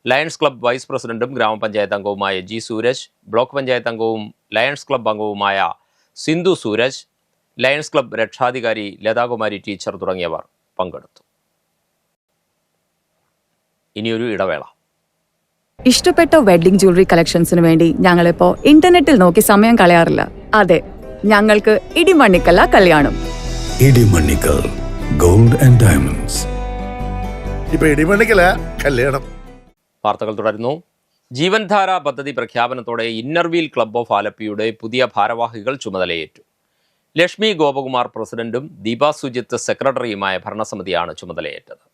ലയൺസ് ക്ലബ് വൈസ് പ്രസിഡന്റും ഗ്രാമപഞ്ചായത്ത് അംഗവുമായ G സൂരജ്, ബ്ലോക്ക് പഞ്ചായത്ത് അംഗവും ലയൺസ് ക്ലബ് അംഗവുമായ സിന്ധു സൂരജ്, ലയൺസ് ക്ലബ് രക്ഷാധികാരി ലതാകുമാരി ടീച്ചർ തുടങ്ങിയവർ പങ്കെടുത്തു. ഇനിയൊരു ഇടവേള. ഇഷ്ടപ്പെട്ട വെഡ്ഡിംഗ് ജ്വല്ലറി കളക്ഷൻസിന് വേണ്ടി ഞങ്ങളിപ്പോൾ ഇന്റർനെറ്റിൽ നോക്കി സമയം കളയാറില്ല. അതെ, ഞങ്ങൾക്ക് ഇടിമണ്ണിക്കല്ല കല്യാണം. Idimannickal gold and diamonds. ഇപ്പൊ ഇടിമണ്ണിക്കല കല്യാണം. വാർത്തകൾ തുടരുന്നു. ജീവൻധാര പദ്ധതി പ്രഖ്യാപനത്തോടെ ഇന്നർവീൽ ക്ലബ് ഓഫ് ആലപ്പിയുടെ പുതിയ ഭാരവാഹികൾ ചുമതലയേറ്റു. ലക്ഷ്മി ഗോപകുമാർ പ്രസിഡന്റും ദീപ സുജിത്ത് സെക്രട്ടറിയുമായ ഭരണസമിതിയാണ് ചുമതലയേറ്റത്.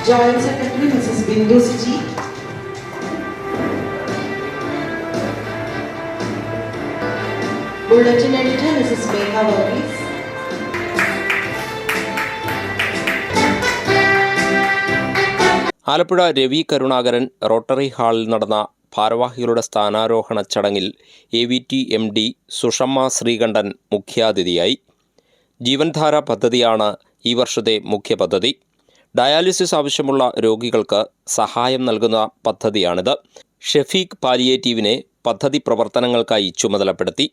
Joint Secretary Mrs. Bindu Siji, Bulletin Editor Mrs. Megha Varghese, Alappuzha Ravi Karunakaran rotary ഹാളിൽ നടന്ന ഭാരവാഹികളുടെ സ്ഥാനാരോഹണ ചടങ്ങിൽ AVT MD സുഷമ്മ ശ്രീകണ്ഠൻ മുഖ്യാതിഥിയായി. ജീവൻധാര പദ്ധതിയാണ് ഈ വർഷത്തെ മുഖ്യ പദ്ധതി. ഡയാലിസിസ് ആവശ്യമുള്ള രോഗികൾക്ക് സഹായം നൽകുന്ന പദ്ധതിയാണിത്. ഷെഫീഖ് പാലിയേറ്റീവിനെ പദ്ധതി പ്രവർത്തനങ്ങൾക്കായി ചുമതലപ്പെടുത്തി.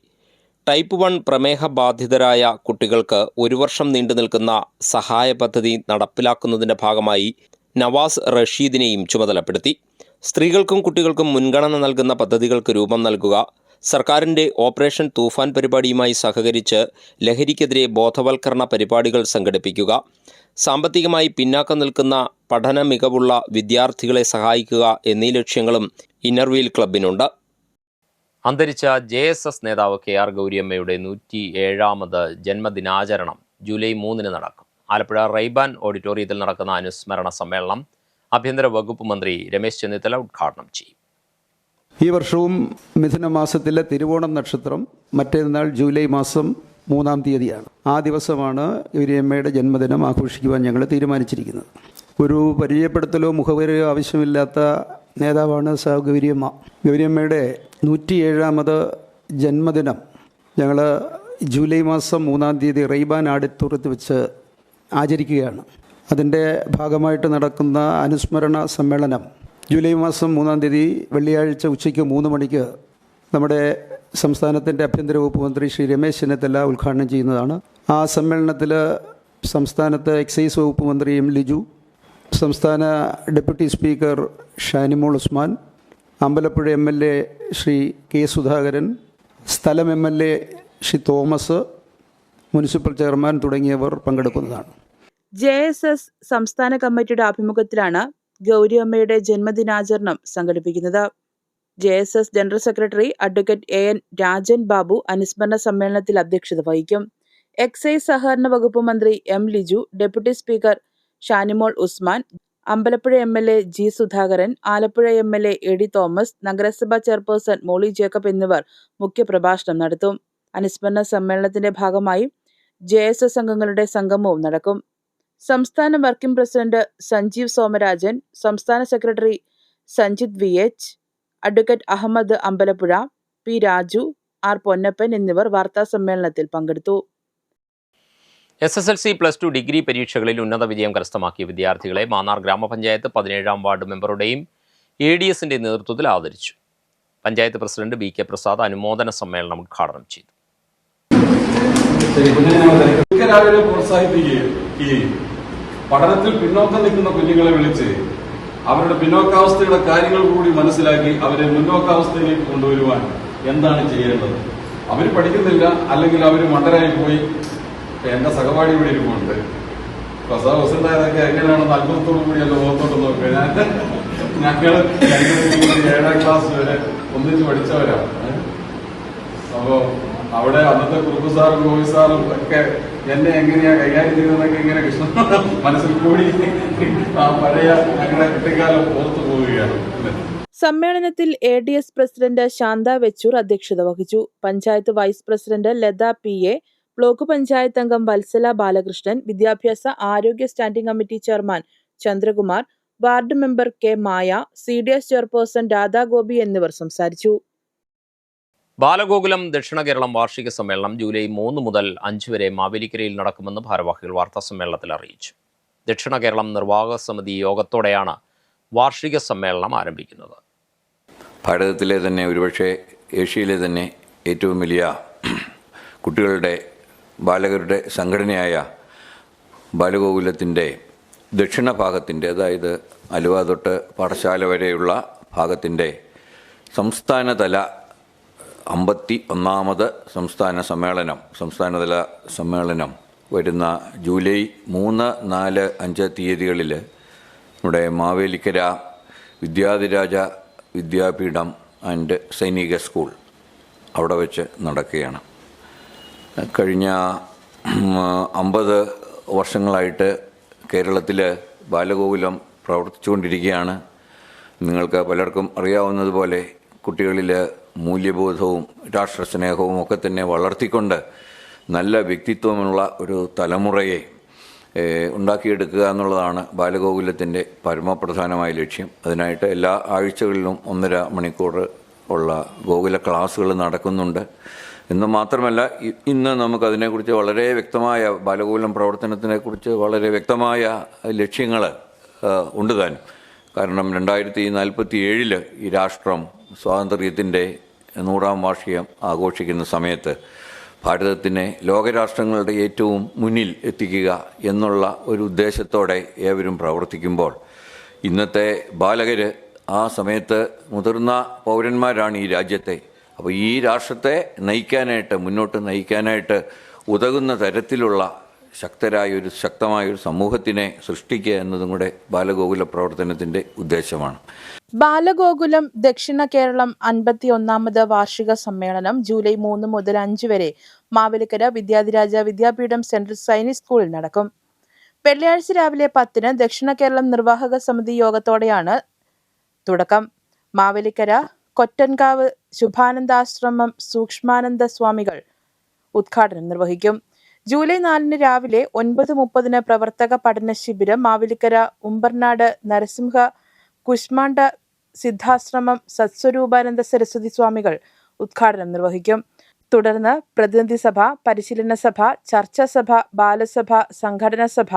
ടൈപ്പ് 1 പ്രമേഹ ബാധിതരായ കുട്ടികൾക്ക് 1 വർഷം നീണ്ടു നിൽക്കുന്ന സഹായ പദ്ധതി നടപ്പിലാക്കുന്നതിൻ്റെ ഭാഗമായി നവാസ് റഷീദിനെയും ചുമതലപ്പെടുത്തി. സ്ത്രീകൾക്കും കുട്ടികൾക്കും മുൻഗണന നൽകുന്ന പദ്ധതികൾക്ക് രൂപം നൽകുക, സർക്കാരിൻ്റെ ഓപ്പറേഷൻ തൂഫാൻ പരിപാടിയുമായി സഹകരിച്ച് ലഹരിക്കെതിരെ ബോധവൽക്കരണ പരിപാടികൾ സംഘടിപ്പിക്കുക, സാമ്പത്തികമായി പിന്നാക്കം നിൽക്കുന്ന പഠന മികവുള്ള വിദ്യാർത്ഥികളെ സഹായിക്കുക എന്നീ ലക്ഷ്യങ്ങളും ഇന്നർവീൽ ക്ലബിനുണ്ട്. അന്തരിച്ച JSS നേതാവ് KR ഗൗരിയമ്മയുടെ 107ാമത് ജന്മദിനാചരണം ജൂലൈ 3 നടക്കും. ആലപ്പുഴ റൈബാൻ ഓഡിറ്റോറിയത്തിൽ നടക്കുന്ന അനുസ്മരണ സമ്മേളനം ആഭ്യന്തര വകുപ്പ് മന്ത്രി രമേശ് ചെന്നിത്തല ഉദ്ഘാടനം ചെയ്യും. ഈ വർഷവും മിഥുന മാസത്തിലെ തിരുവോണം നക്ഷത്രം മറ്റന്നാൾ ജൂലൈ മാസം 3-ാം തീയതിയാണ്. ആ ദിവസമാണ് ഗൗരിയമ്മയുടെ ജന്മദിനം ആഘോഷിക്കുവാൻ ഞങ്ങൾ തീരുമാനിച്ചിരിക്കുന്നത്. ഒരു പരിചയപ്പെടുത്തലോ മുഖവരയോ ആവശ്യമില്ലാത്ത നേതാവാണ് ഗൗരിയമ്മ. ഗൗരിയമ്മയുടെ 107ാമത് ജന്മദിനം ഞങ്ങൾ ജൂലൈ മാസം 3-ാം തീയതി റൈബാൻ ഓഡിറ്റോറിയത്തിൽ വെച്ച് ആചരിക്കുകയാണ്. അതിൻ്റെ ഭാഗമായിട്ട് നടക്കുന്ന അനുസ്മരണ സമ്മേളനം ജൂലൈ മാസം 3-ാം തീയതി വെള്ളിയാഴ്ച ഉച്ചയ്ക്ക് 3 മണിക്ക് നമ്മുടെ സംസ്ഥാനത്തിൻ്റെ ആഭ്യന്തര വകുപ്പ് മന്ത്രി ശ്രീ രമേശ് ചെന്നിത്തല ഉദ്ഘാടനം ചെയ്യുന്നതാണ്. ആ സമ്മേളനത്തിൽ സംസ്ഥാനത്ത് എക്സൈസ് വകുപ്പ് മന്ത്രി M. ലിജു, സംസ്ഥാന deputy speaker Shanimol Usman, Ambalappuzha MLA Shri K. Sudhakaran, സ്ഥലം MLA Shri Thomas, municipal chairman തുടങ്ങിയവർ പങ്കെടുക്കുന്നതാണ്. JSS സംസ്ഥാന കമ്മിറ്റിയുടെ ആഭിമുഖ്യത്തിലാണ് ഗൗരിയമ്മയുടെ ജന്മദിനാചരണം സംഘടിപ്പിക്കുന്നത്. JSS general secretary advocate AN Rajan Babu അനുസ്മരണ സമ്മേളനത്തിൽ അധ്യക്ഷത വഹിക്കും. എക്സൈസ് സഹകരണ വകുപ്പ് മന്ത്രി M. Liju, deputy speaker Shanimol Usman, Ambalappuzha MLA G. Sudhakaran, Alappuzha MLA AD Thomas, നഗരസഭാ ചെയർപേഴ്സൺ മോളി ജേക്കബ് എന്നിവർ മുഖ്യപ്രഭാഷണം നടത്തും. അനുസ്മരണ സമ്മേളനത്തിന്റെ ഭാഗമായി JSS അംഗങ്ങളുടെ സംഗമവും നടക്കും. സംസ്ഥാന വർക്കിംഗ് പ്രസിഡന്റ് സഞ്ജീവ് സോമരാജൻ, സംസ്ഥാന secretary Sanjith VH, advocate Ahammed Ambalappuzha, P Raju, R Ponnappan എന്നിവർ വാർത്താസമ്മേളനത്തിൽ പങ്കെടുത്തു. SSLC +2 ഡിഗ്രി പരീക്ഷകളിൽ ഉന്നത വിജയം കരസ്ഥമാക്കിയ വിദ്യാർത്ഥികളെ മാന്നാർ ഗ്രാമപഞ്ചായത്ത് 17ാം വാർഡ് മെമ്പറുടെയും ADSന്റെ നേതൃത്വത്തിൽ ആദരിച്ചു. പഞ്ചായത്ത് പ്രസിഡന്റ് BK പ്രസാദ് അനുമോദന സമ്മേളനം ഉദ്ഘാടനം ചെയ്തു. രാവിലെ പ്രോത്സാഹിപ്പിക്കുകയും പഠനത്തിൽ പിന്നോക്കം നിൽക്കുന്ന കുഞ്ഞുങ്ങളെ വിളിച്ച് അവരുടെ പിന്നോക്കാവസ്ഥയുടെ കാര്യങ്ങൾ കൂടി മനസ്സിലാക്കി അവരെ മുന്നോക്കാവസ്ഥയിലേക്ക് കൊണ്ടുവരുവാൻ എന്താണ് ചെയ്യേണ്ടത്. അവർ പഠിക്കുന്നില്ല, അല്ലെങ്കിൽ അവർ മണ്ടരായി പോയി. എന്റെ സഹപാഠി ഇവിടെ ഇരിപ്പുണ്ട്. പ്രസാദ് ഹുസൈനൊക്കെ എങ്ങനെയാണെന്ന് അത്ഭുതത്തോടു കൂടി എന്റെ മുഖത്തോട്ട് നോക്കുക. ഞങ്ങൾ 7ാം ക്ലാസ് വരെ ഒന്നിച്ച് പഠിച്ചവരാണ്. അപ്പോ അവിടെ അന്നത്തെ കുറുപ്പ് സാറും ഗോവി സാറും ഒക്കെ എന്നെ എങ്ങനെയാ കൈകാര്യം ചെയ്തതെന്നൊക്കെ ഇങ്ങനെ കൃഷ്ണ മനസ്സിൽ കൂടി ആ പഴയ ഞങ്ങളുടെ കുട്ടിക്കാലം ഓർത്തു പോവുകയാണ്. സമ്മേളനത്തിൽ ADS പ്രസിഡന്റ് ശാന്ത വെച്ചൂർ അധ്യക്ഷത വഹിച്ചു. Panchayat vice president Latha PA, block panchayat അംഗം വത്സല ബാലകൃഷ്ണൻ, വിദ്യാഭ്യാസ ആരോഗ്യ standing committee chairman Chandrakumar, ward member K Maya, CDS chairperson Radhagopi എന്നിവർ സംസാരിച്ചു. ബാലഗോകുലം ദക്ഷിണ കേരളം വാർഷിക സമ്മേളനം ജൂലൈ 3 മുതൽ 5 വരെ മാവേലിക്കരയിൽ നടക്കുമെന്ന് ഭാരവാഹികൾ വാർത്താസമ്മേളനത്തിൽ അറിയിച്ചു. ദക്ഷിണ കേരളം നിർവാഹക സമിതി യോഗത്തോടെയാണ് വാർഷിക സമ്മേളനം ആരംഭിക്കുന്നത്. ഭാരതത്തിലെ തന്നെ, ഒരുപക്ഷെ ഏഷ്യയിലെ തന്നെ ഏറ്റവും വലിയ കുട്ടികളുടെ ബാലകരുടെ സംഘടനയായ ബാലഗോകുലത്തിൻ്റെ ദക്ഷിണ ഭാഗത്തിൻ്റെ, അതായത് അലുവ തൊട്ട് പാഠശാല വരെയുള്ള ഭാഗത്തിൻ്റെ സംസ്ഥാനതല 51ാമത് സംസ്ഥാനതല സമ്മേളനം വരുന്ന ജൂലൈ 3, 4, 5 തീയതികളിൽ നമ്മുടെ മാവേലിക്കര വിദ്യാധിരാജ വിദ്യാപീഠം ആൻഡ് സൈനിക സ്കൂൾ അവിടെ വെച്ച് നടക്കുകയാണ്. കഴിഞ്ഞ 50 വർഷങ്ങളായിട്ട് കേരളത്തിൽ ബാലഗോകുലം പ്രവർത്തിച്ചുകൊണ്ടിരിക്കുകയാണ്. നിങ്ങൾക്ക് പലർക്കും അറിയാവുന്നതുപോലെ കുട്ടികളിൽ മൂല്യബോധവും രാഷ്ട്രസ്നേഹവും ഒക്കെ തന്നെ വളർത്തിക്കൊണ്ട് നല്ല വ്യക്തിത്വമുള്ള ഒരു തലമുറയെ ഉണ്ടാക്കിയെടുക്കുക എന്നുള്ളതാണ് ബാലഗോകുലത്തിൻ്റെ പരമപ്രധാനമായ ലക്ഷ്യം. അതിനായിട്ട് എല്ലാ ആഴ്ചകളിലും 1.5 മണിക്കൂർ ഉള്ള ഗോകുല ക്ലാസ്സുകൾ നടക്കുന്നുണ്ട്. എന്ന് മാത്രമല്ല, ഇന്ന് നമുക്കതിനെക്കുറിച്ച് വളരെ വ്യക്തമായ, ബാലഗോകുലം പ്രവർത്തനത്തിനെക്കുറിച്ച് വളരെ വ്യക്തമായ ലക്ഷ്യങ്ങൾ ഉണ്ട് താനും. കാരണം 2047 ഈ രാഷ്ട്രം സ്വാതന്ത്ര്യത്തിൻ്റെ 100ാം വാർഷികം ആഘോഷിക്കുന്ന സമയത്ത് ഭാരതത്തിനെ ലോകരാഷ്ട്രങ്ങളുടെ ഏറ്റവും മുന്നിൽ എത്തിക്കുക എന്നുള്ള ഒരു ഉദ്ദേശത്തോടെ ഏവരും പ്രവർത്തിക്കുമ്പോൾ ഇന്നത്തെ ബാലകർ ആ സമയത്ത് മുതിർന്ന പൗരന്മാരാണ് ഈ രാജ്യത്തെ. അപ്പോൾ ഈ രാഷ്ട്രത്തെ നയിക്കാനായിട്ട്, മുന്നോട്ട് നയിക്കാനായിട്ട് ഉതകുന്ന തരത്തിലുള്ള ശക്തമായൊരു സമൂഹത്തിനെ സൃഷ്ടിക്കുക എന്നതും കൂടെ ബാലഗോകുല പ്രവർത്തനത്തിൻ്റെ ഉദ്ദേശമാണ്. ബാലഗോകുലം ദക്ഷിണ കേരളം 51ാമത് വാർഷിക സമ്മേളനം ജൂലൈ 3 മുതൽ 5 വരെ മാവേലിക്കര വിദ്യാധിരാജ വിദ്യാപീഠം സെൻട്രൽ സൈനിക് സ്കൂളിൽ നടക്കും. വെള്ളിയാഴ്ച രാവിലെ 10-ന് ദക്ഷിണ കേരളം നിർവാഹക സമിതി യോഗത്തോടെയാണ് തുടക്കം. മാവേലിക്കര കൊറ്റൻകാവ് ശുഭാനന്ദാശ്രമം സൂക്ഷ്മാനന്ദ സ്വാമികൾ ഉദ്ഘാടനം നിർവഹിക്കും. ജൂലൈ 4-ന് രാവിലെ 9:30-ന് പ്രവർത്തക പഠന ശിബിരം മാവേലിക്കര ഉമ്പർനാട് നരസിംഹ കുഷ്മാണ്ഡ സിദ്ധാശ്രമം സത്സ്വരൂപാനന്ദ സരസ്വതി സ്വാമികൾ ഉദ്ഘാടനം നിർവഹിക്കും. തുടർന്ന് പ്രതിനിധി സഭ, പരിശീലന സഭ, ചർച്ചാ സഭ, ബാലസഭ, സംഘടന സഭ,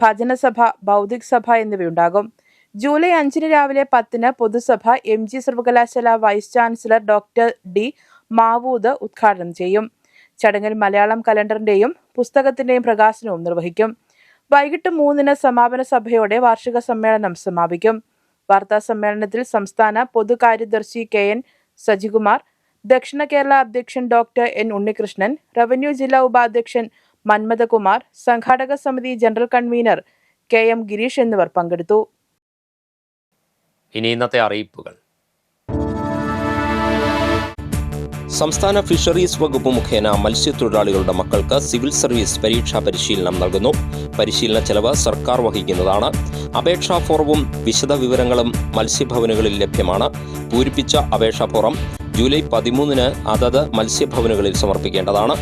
ഭജനസഭ, ബൗദ്ധിക് സഭ എന്നിവയുണ്ടാകും. ജൂലൈ 5-ന് രാവിലെ 10-ന് പൊതുസഭ MG സർവകലാശാല vice chancellor doctor D Mavood ഉദ്ഘാടനം ചെയ്യും. ചടങ്ങിൽ മലയാളം കലണ്ടറിന്റെയും പുസ്തകത്തിന്റെയും പ്രകാശനവും നിർവഹിക്കും. വൈകിട്ട് 3-ന് സമാപന സഭയോടെ വാർഷിക സമ്മേളനം സമാപിക്കും. വാർത്താ സമ്മേളനത്തിൽ സംസ്ഥാന പൊതുകാര്യദർശി KN സജികുമാർ, ദക്ഷിണ കേരള അധ്യക്ഷൻ ഡോക്ടർ N ഉണ്ണികൃഷ്ണൻ, റവന്യൂ ജില്ലാ ഉപാധ്യക്ഷൻ മന്മഥകുമാർ, സംഘാടക സമിതി ജനറൽ കൺവീനർ KM ഗിരീഷ് എന്നിവർ പങ്കെടുത്തു. ഇനി ഇന്നത്തെ അറിയിപ്പുകൾ. സംസ്ഥാന ഫിഷറീസ് വകുപ്പ് മുഖേന മത്സ്യത്തൊഴിലാളികളുടെ മക്കൾക്ക് സിവിൽ സർവീസ് പരീക്ഷാ പരിശീലനം നൽകുന്നു. പരിശീലന ചെലവ് സർക്കാർ വഹിക്കുന്നതാണ്. അപേക്ഷാ ഫോറവും വിശദ വിവരങ്ങളും മത്സ്യഭവനുകളിൽ ലഭ്യമാണ്. പൂരിപ്പിച്ച അപേക്ഷാ ഫോറം ജൂലൈ 13-ന് അതത് മത്സ്യഭവനുകളിൽ സമർപ്പിക്കേണ്ടതാണ്.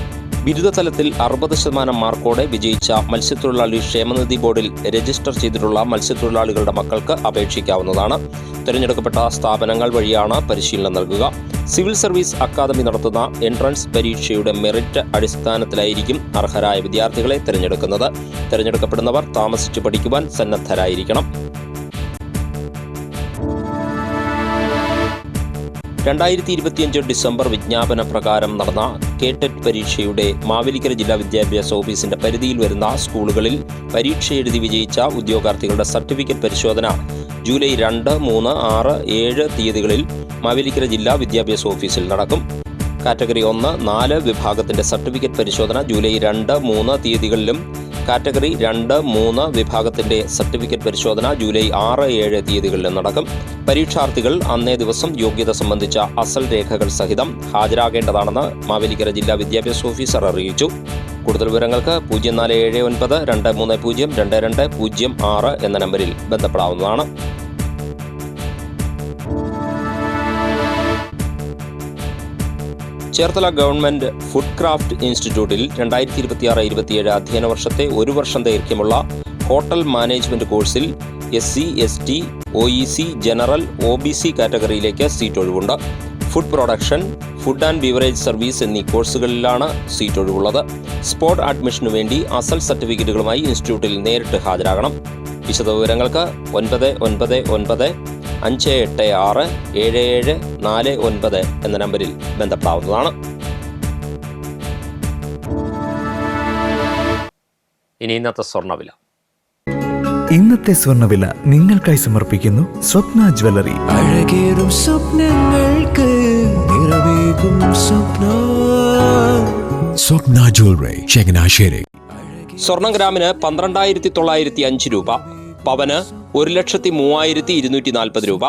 ബിരുദതലത്തിൽ 60% മാർക്കോടെ വിജയിച്ച മത്സ്യത്തൊഴിലാളി ക്ഷേമനിധി ബോർഡിൽ രജിസ്റ്റർ ചെയ്തിട്ടുള്ള മത്സ്യത്തൊഴിലാളികളുടെ മക്കൾക്ക് അപേക്ഷിക്കാവുന്നതാണ്. തിരഞ്ഞെടുക്കപ്പെട്ട സ്ഥാപനങ്ങൾ വഴിയാണ് പരിശീലനം നൽകുക. സിവിൽ സർവീസ് അക്കാദമി നടത്തുന്ന എൻട്രൻസ് പരീക്ഷയുടെ മെറിറ്റ് അടിസ്ഥാനത്തിലായിരിക്കും അർഹരായ വിദ്യാർത്ഥികളെ തിരഞ്ഞെടുക്കുന്നത്. തിരഞ്ഞെടുക്കപ്പെടുന്നവർ താമസിച്ച് പഠിക്കുവാൻ സന്നദ്ധരായിരിക്കണം. 2025 ഡിസംബർ വിജ്ഞാപന പ്രകാരം നടന്ന കേടെറ്റ് പരീക്ഷയുടെ മാവേലിക്കര ജില്ലാ വിദ്യാഭ്യാസ ഓഫീസിന്റെ പരിധിയിൽ വരുന്ന സ്കൂളുകളിൽ പരീക്ഷ എഴുതി വിജയിച്ച ഉദ്യോഗാർത്ഥികളുടെ സർട്ടിഫിക്കറ്റ് പരിശോധന ജൂലൈ 2, 3, 6, 7 തീയതികളിൽ മാവേലിക്കര ജില്ലാ വിദ്യാഭ്യാസ ഓഫീസിൽ നടക്കും. കാറ്റഗറി 1, 4 വിഭാഗത്തിന്റെ സർട്ടിഫിക്കറ്റ് പരിശോധന ജൂലൈ 2, 3 തീയതികളിലും കാറ്റഗറി 2, 3 വിഭാഗത്തിന്റെ സർട്ടിഫിക്കറ്റ് പരിശോധന ജൂലൈ 6, 7 തീയതികളിലും നടക്കും. പരീക്ഷാർത്ഥികൾ അന്നേ ദിവസം യോഗ്യത സംബന്ധിച്ച അസൽ രേഖകൾ സഹിതം ഹാജരാകേണ്ടതാണെന്ന് മാവേലിക്കര ജില്ലാ വിദ്യാഭ്യാസ ഓഫീസർ അറിയിച്ചു. കൂടുതൽ വിവരങ്ങൾക്ക് 0479-230-2206 എന്ന നമ്പറിൽ ബന്ധപ്പെടാവുന്നതാണ്. ചേർത്തല ഗവൺമെന്റ് ഫുഡ് ക്രാഫ്റ്റ് ഇൻസ്റ്റിറ്റ്യൂട്ടിൽ 2026-27 അധ്യയന വർഷത്തെ 1 വർഷം ദൈർഘ്യമുള്ള ഹോട്ടൽ മാനേജ്മെന്റ് കോഴ്സിൽ SC, ST, OEC, general, OBC കാറ്റഗറിയിലേക്ക് സീറ്റ് ഒഴിവുണ്ട്. Food production, food and beverage service എന്നീ കോഴ്സുകളിലാണ് സീറ്റ് ഒഴിവുള്ളത്. സ്പോട്ട് അഡ്മിഷനു വേണ്ടി അസൽ സർട്ടിഫിക്കറ്റുകളുമായി ഇൻസ്റ്റിറ്റ്യൂട്ടിൽ നേരിട്ട് ഹാജരാകണം. വിശദവിവരങ്ങൾക്ക് 989-586-7749 എന്ന നമ്പറിൽ ബന്ധപ്പെടാവുന്നതാണ്. ഇനി ഇന്നത്തെ സ്വർണ്ണവില. ഇന്നത്തെ സ്വർണ്ണവില നിങ്ങൾക്കായി സമർപ്പിക്കുന്നു സ്വപ്ന ജ്വല്ലറി. അഴകേറും സ്വപ്നങ്ങൾക്ക് നിറവേകും സ്വപ്ന. സ്വപ്ന ജ്വല്ലറി, ചങ്ങനാശ്ശേരി. സ്വർണം ഗ്രാമിന് 12,905 രൂപ, പവന് 1,03,240 രൂപ.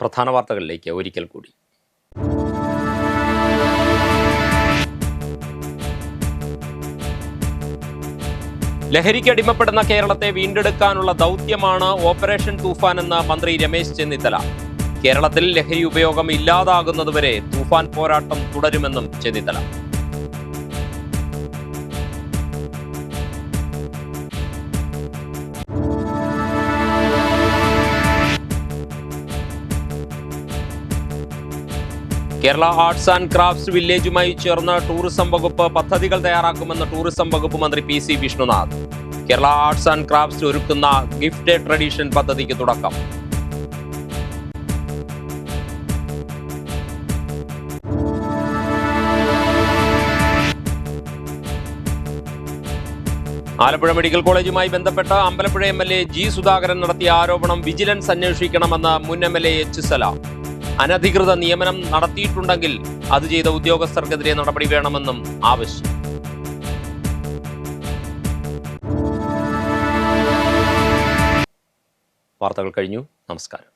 പ്രധാന വാർത്തകളിലേക്ക് ഒരിക്കൽ കൂടി. ലഹരിക്ക് അടിമപ്പെടുന്ന കേരളത്തെ വീണ്ടെടുക്കാനുള്ള ദൗത്യമാണ് ഓപ്പറേഷൻ തൂഫാൻ എന്ന് മന്ത്രി രമേശ് ചെന്നിത്തല. കേരളത്തിൽ ലഹരി ഉപയോഗം ഇല്ലാതാകുന്നതുവരെ തൂഫാൻ പോരാട്ടം തുടരുമെന്നും Chennithala. Kerala arts and crafts വില്ലേജുമായി ചേർന്ന് ടൂറിസം വകുപ്പ് പദ്ധതികൾ തയ്യാറാക്കുമെന്ന് ടൂറിസം വകുപ്പ് മന്ത്രി PC Vishnunath. Kerala arts and crafts ഒരുക്കുന്ന ഗിഫ്റ്റ് ട്രഡീഷൻ പദ്ധതിക്ക് തുടക്കം. ആലപ്പുഴ മെഡിക്കൽ കോളേജുമായി ബന്ധപ്പെട്ട് അമ്പലപ്പുഴ MLA G. സുധാകരൻ നടത്തിയ ആരോപണം വിജിലൻസ് അന്വേഷിക്കണമെന്ന് മുൻ MLA H. സലാം. അനധികൃത നിയമനം നടത്തിയിട്ടുണ്ടെങ്കിൽ അത് ചെയ്ത ഉദ്യോഗസ്ഥർക്കെതിരെ നടപടി വേണമെന്നും ആവശ്യം. വാർത്തകൾ കഴിഞ്ഞു. നമസ്കാരം.